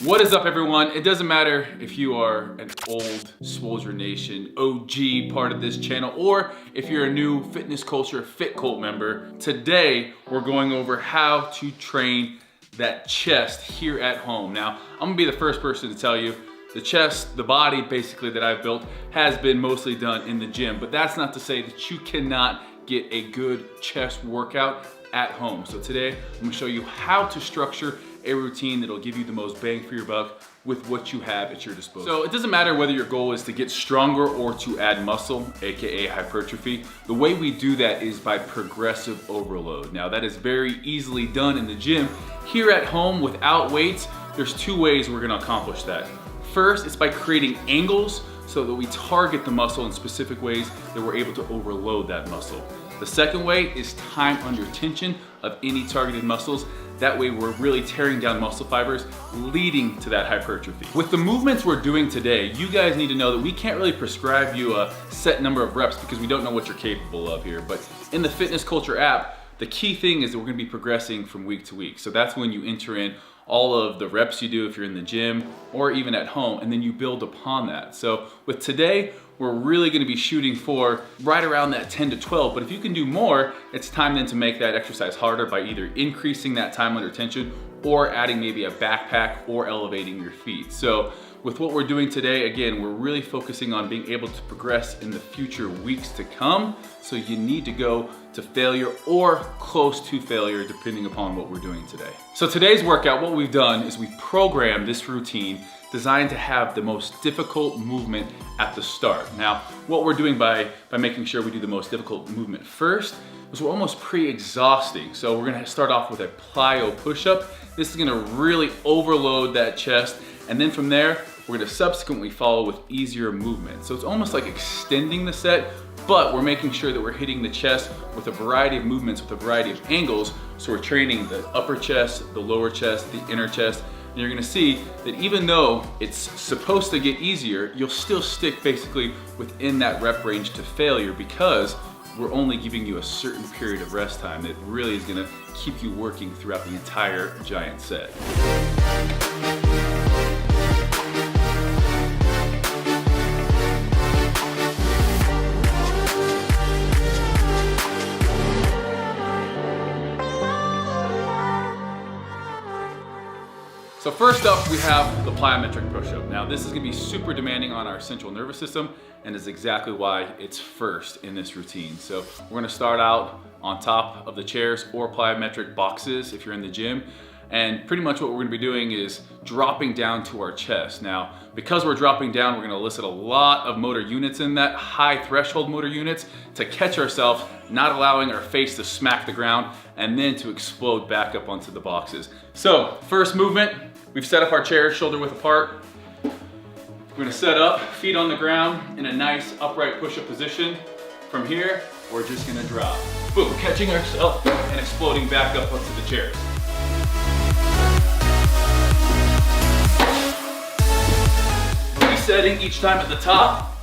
What is up, everyone? It doesn't matter if you are an old Swole Nation OG part of this channel or if you're a new Fitness Culture Fit Cult member. Today, we're going over how to train that chest here at home. Now, I'm gonna be the first person to tell you the chest, the body basically that I've built has been mostly done in the gym, but that's not to say that you cannot get a good chest workout at home. So today, I'm gonna show you how to structure a routine that'll give you the most bang for your buck with what you have at your disposal. So it doesn't matter whether your goal is to get stronger or to add muscle, AKA hypertrophy. The way we do that is by progressive overload. Now that is very easily done in the gym. Here at home without weights, there's two ways we're gonna accomplish that. First, it's by creating angles so that we target the muscle in specific ways that we're able to overload that muscle. The second way is time under tension of any targeted muscles. That way we're really tearing down muscle fibers, leading to that hypertrophy. With the movements we're doing today, you guys need to know that we can't really prescribe you a set number of reps because we don't know what you're capable of here. But in the Fitness Culture app, the key thing is that we're gonna be progressing from week to week. So that's when you enter in all of the reps you do if you're in the gym or even at home, and then you build upon that. So with today, we're really gonna be shooting for right around that 10 to 12, but if you can do more, it's time then to make that exercise harder by either increasing that time under tension or adding maybe a backpack or elevating your feet. So with what we're doing today, again, we're really focusing on being able to progress in the future weeks to come. So you need to go to failure or close to failure depending upon what we're doing today. So today's workout, what we've done is we programmed this routine designed to have the most difficult movement at the start. Now, what we're doing by making sure we do the most difficult movement first is we're almost pre-exhausting. So we're gonna start off with a plyo push-up. This is gonna really overload that chest. And then from there, we're gonna subsequently follow with easier movement. So it's almost like extending the set, but we're making sure that we're hitting the chest with a variety of movements, with a variety of angles. So we're training the upper chest, the lower chest, the inner chest. And you're gonna see that even though it's supposed to get easier, you'll still stick basically within that rep range to failure because we're only giving you a certain period of rest time that really is gonna keep you working throughout the entire giant set. So first up, we have the plyometric push-up. Now this is gonna be super demanding on our central nervous system and is exactly why it's first in this routine. So we're gonna start out on top of the chairs or plyometric boxes if you're in the gym. And pretty much what we're gonna be doing is dropping down to our chest. Now, because we're dropping down, we're gonna elicit a lot of motor units in that, high threshold motor units, to catch ourselves, not allowing our face to smack the ground, and then to explode back up onto the boxes. So, first movement, we've set up our chairs shoulder width apart. We're gonna set up, feet on the ground in a nice upright push-up position. From here, we're just gonna drop. Boom, catching ourselves and exploding back up onto the chairs. Resetting each time at the top.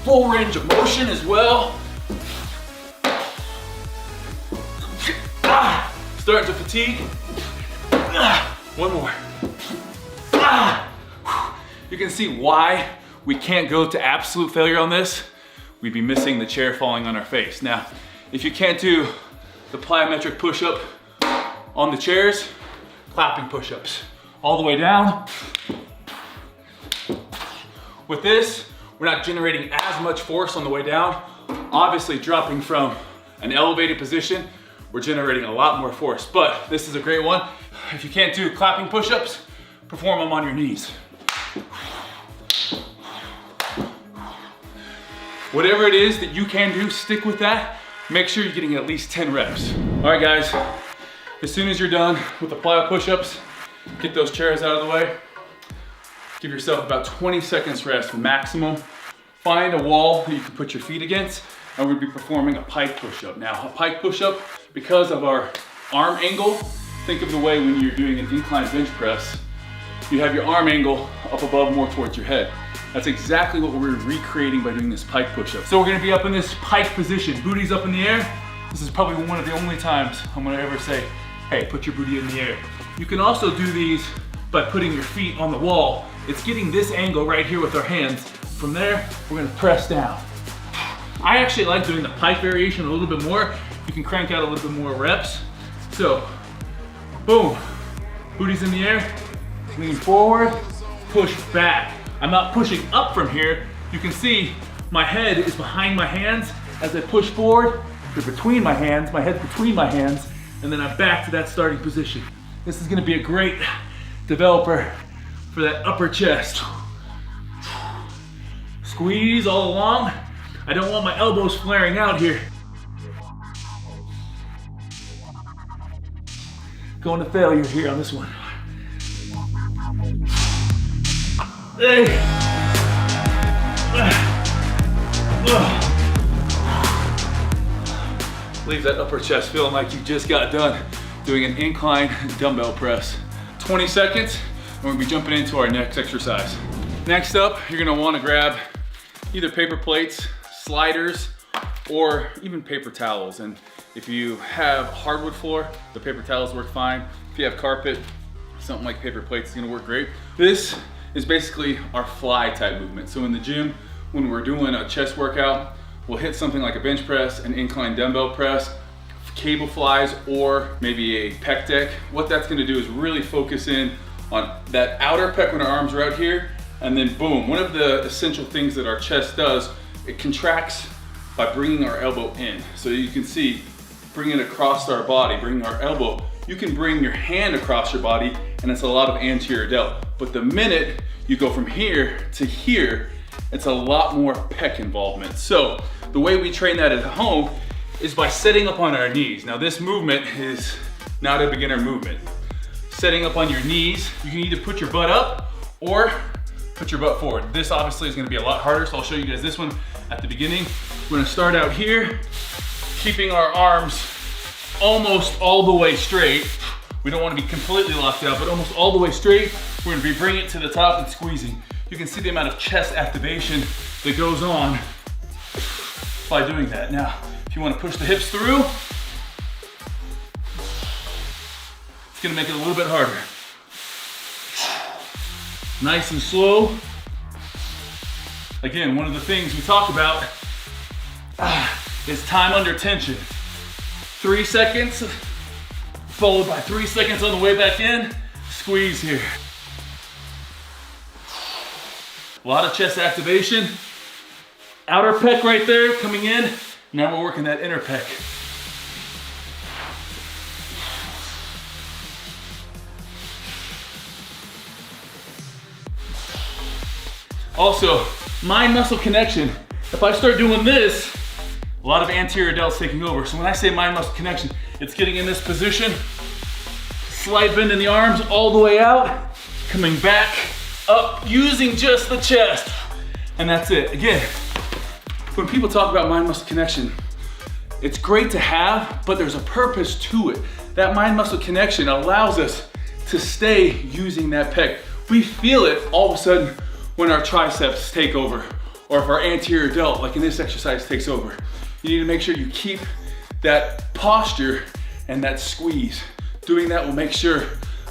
Full range of motion as well. Starting to fatigue. One more. You can see why we can't go to absolute failure on this. We'd be missing the chair falling on our face. Now, if you can't do the plyometric push-up on the chairs, clapping push-ups all the way down. With this, we're not generating as much force on the way down. Obviously, dropping from an elevated position, we're generating a lot more force, but this is a great one. If you can't do clapping push-ups, perform them on your knees. Whatever it is that you can do, stick with that. Make sure you're getting at least 10 reps. All right, guys, as soon as you're done with the plyo push-ups, get those chairs out of the way. Give yourself about 20 seconds rest maximum. Find a wall that you can put your feet against, and we'll be performing a pike push-up. Now, a pike push-up, because of our arm angle, think of the way when you're doing an incline bench press, you have your arm angle up above more towards your head. That's exactly what we're recreating by doing this pike push-up. So we're gonna be up in this pike position, booty's up in the air. This is probably one of the only times I'm gonna ever say, hey, put your booty in the air. You can also do these by putting your feet on the wall. It's getting this angle right here with our hands. From there, we're gonna press down. I actually like doing the pike variation a little bit more. You can crank out a little bit more reps. So, boom, booty's in the air, lean forward, push back. I'm not pushing up from here. You can see my head is behind my hands as I push forward. They're between my hands, my head's between my hands, and then I'm back to that starting position. This is gonna be a great developer for that upper chest. Squeeze all along. I don't want my elbows flaring out here. Going to failure here on this one. Hey. Leave that upper chest feeling like you just got done doing an incline dumbbell press. 20 seconds, and we'll be jumping into our next exercise. Next up, you're gonna wanna grab either paper plates, sliders, or even paper towels. And if you have hardwood floor, the paper towels work fine. If you have carpet, something like paper plates is gonna work great. This is basically our fly type movement. So in the gym, when we're doing a chest workout, we'll hit something like a bench press, an incline dumbbell press, cable flies, or maybe a pec deck. What that's gonna do is really focus in on that outer pec when our arms are out here, and then boom. One of the essential things that our chest does, it contracts by bringing our elbow in. So you can see, bring it across our body, bring our elbow. You can bring your hand across your body, and it's a lot of anterior delt. But the minute you go from here to here, it's a lot more pec involvement. So the way we train that at home is by setting up on our knees. Now this movement is not a beginner movement. Setting up on your knees, you can either put your butt up or put your butt forward. This obviously is gonna be a lot harder, so I'll show you guys this one at the beginning. We're gonna start out here, keeping our arms almost all the way straight. We don't wanna be completely locked out, but almost all the way straight. We're gonna be bringing it to the top and squeezing. You can see the amount of chest activation that goes on by doing that. Now, if you wanna push the hips through, it's gonna make it a little bit harder. Nice and slow. Again, one of the things we talk about is time under tension. 3 seconds, followed by 3 seconds on the way back in. Squeeze here. A lot of chest activation. Outer pec right there coming in. Now we're working that inner pec. Also, mind muscle connection. If I start doing this, a lot of anterior delts taking over. So when I say mind muscle connection, it's getting in this position, slight bend in the arms all the way out, coming back up using just the chest. And that's it. Again, when people talk about mind muscle connection, it's great to have, but there's a purpose to it. That mind muscle connection allows us to stay using that pec. We feel it all of a sudden when our triceps take over, or if our anterior delt, like in this exercise, takes over. You need to make sure you keep that posture and that squeeze. Doing that will make sure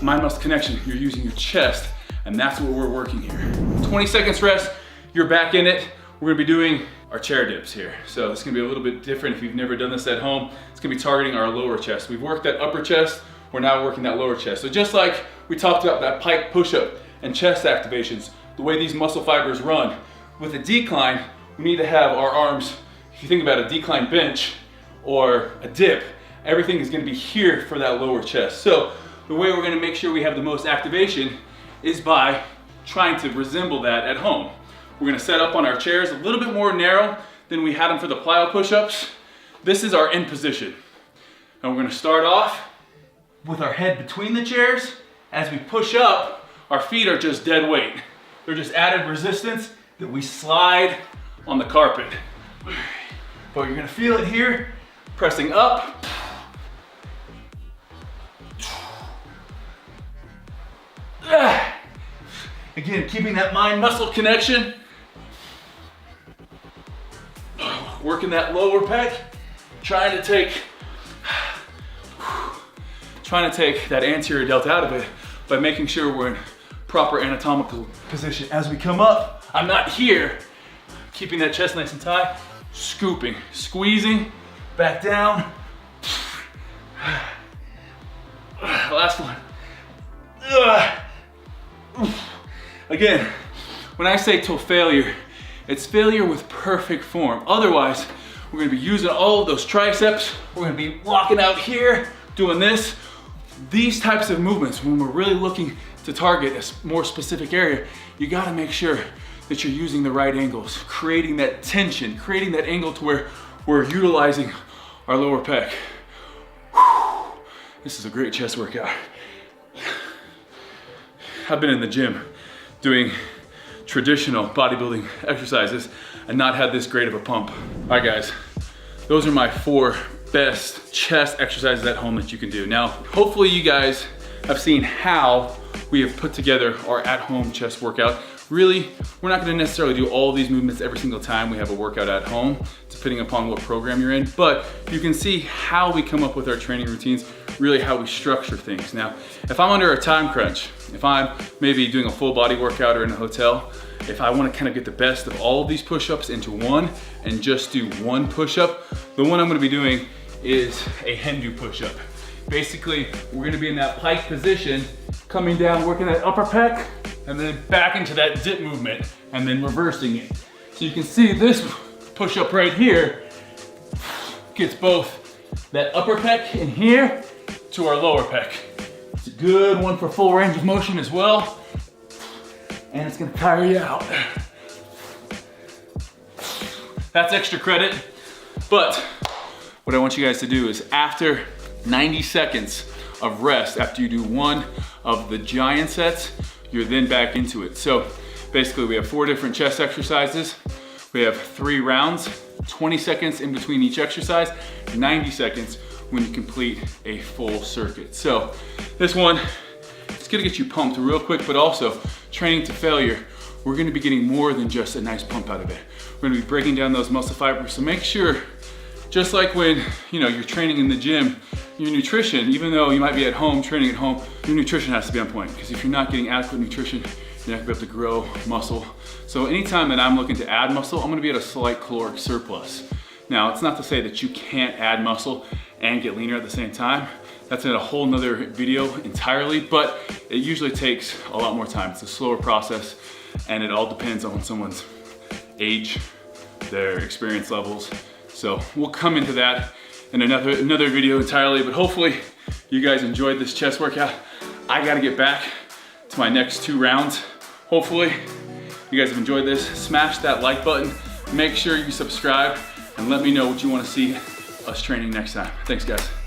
mind muscle connection, you're using your chest, and that's what we're working here. 20 seconds rest, you're back in it. We're gonna be doing our chair dips here. So it's gonna be a little bit different if you've never done this at home. It's gonna be targeting our lower chest. We've worked that upper chest, we're now working that lower chest. So just like we talked about that pike push-up and chest activations, the way these muscle fibers run, with a decline, we need to have our arms, if you think about a decline bench or a dip, everything is gonna be here for that lower chest. So the way we're gonna make sure we have the most activation is by trying to resemble that at home. We're gonna set up on our chairs a little bit more narrow than we had them for the plyo push-ups. This is our end position. And we're gonna start off with our head between the chairs. As we push up, our feet are just dead weight. They're just added resistance that we slide on the carpet. But you're gonna feel it here, pressing up. Again, keeping that mind-muscle connection. Working that lower pec, trying to take that anterior delt out of it by making sure we're in proper anatomical position. As we come up, I'm not here, keeping that chest nice and tight, scooping, squeezing, back down. Last one. Again, when I say till failure, it's failure with perfect form. Otherwise, we're gonna be using all of those triceps. We're gonna be walking out here, doing this. These types of movements, when we're really looking to target a more specific area, you gotta make sure that you're using the right angles, creating that tension, creating that angle to where we're utilizing our lower pec. Whew. This is a great chest workout. I've been in the gym doing traditional bodybuilding exercises and not had this great of a pump. All right guys, those are my 4 best chest exercises at home that you can do. Now, hopefully you guys have seen how we have put together our at-home chest workout. Really, we're not gonna necessarily do all these movements every single time we have a workout at home, depending upon what program you're in, but you can see how we come up with our training routines, really how we structure things. Now, if I'm under a time crunch, if I'm maybe doing a full body workout or in a hotel, if I wanna kind of get the best of all of these push-ups into one and just do one push-up, the one I'm gonna be doing is a Hindu push-up. Basically, we're gonna be in that pike position, coming down, working that upper pec, and then back into that dip movement, and then reversing it. So you can see this push-up right here gets both that upper pec in here to our lower pec. It's a good one for full range of motion as well, and it's gonna tire you out. That's extra credit, but what I want you guys to do is after 90 seconds of rest, after you do one of the giant sets, you're then back into it. So basically we have 4 different chest exercises. We have 3 rounds, 20 seconds in between each exercise, 90 seconds when you complete a full circuit. So this one, it's gonna get you pumped real quick, but also training to failure, we're gonna be getting more than just a nice pump out of it. We're gonna be breaking down those muscle fibers. So make sure, just like when you're training in the gym, your nutrition, even though you might be at home, training at home, your nutrition has to be on point. Because if you're not getting adequate nutrition, you're not gonna be able to grow muscle. So anytime that I'm looking to add muscle, I'm gonna be at a slight caloric surplus. Now, it's not to say that you can't add muscle and get leaner at the same time. That's in a whole nother video entirely, but it usually takes a lot more time. It's a slower process, and it all depends on someone's age, their experience levels. So we'll come into that in another video entirely, but hopefully you guys enjoyed this chest workout. I gotta get back to my next 2 rounds. Hopefully you guys have enjoyed this. Smash that like button, make sure you subscribe, and let me know what you wanna see us training next time. Thanks guys.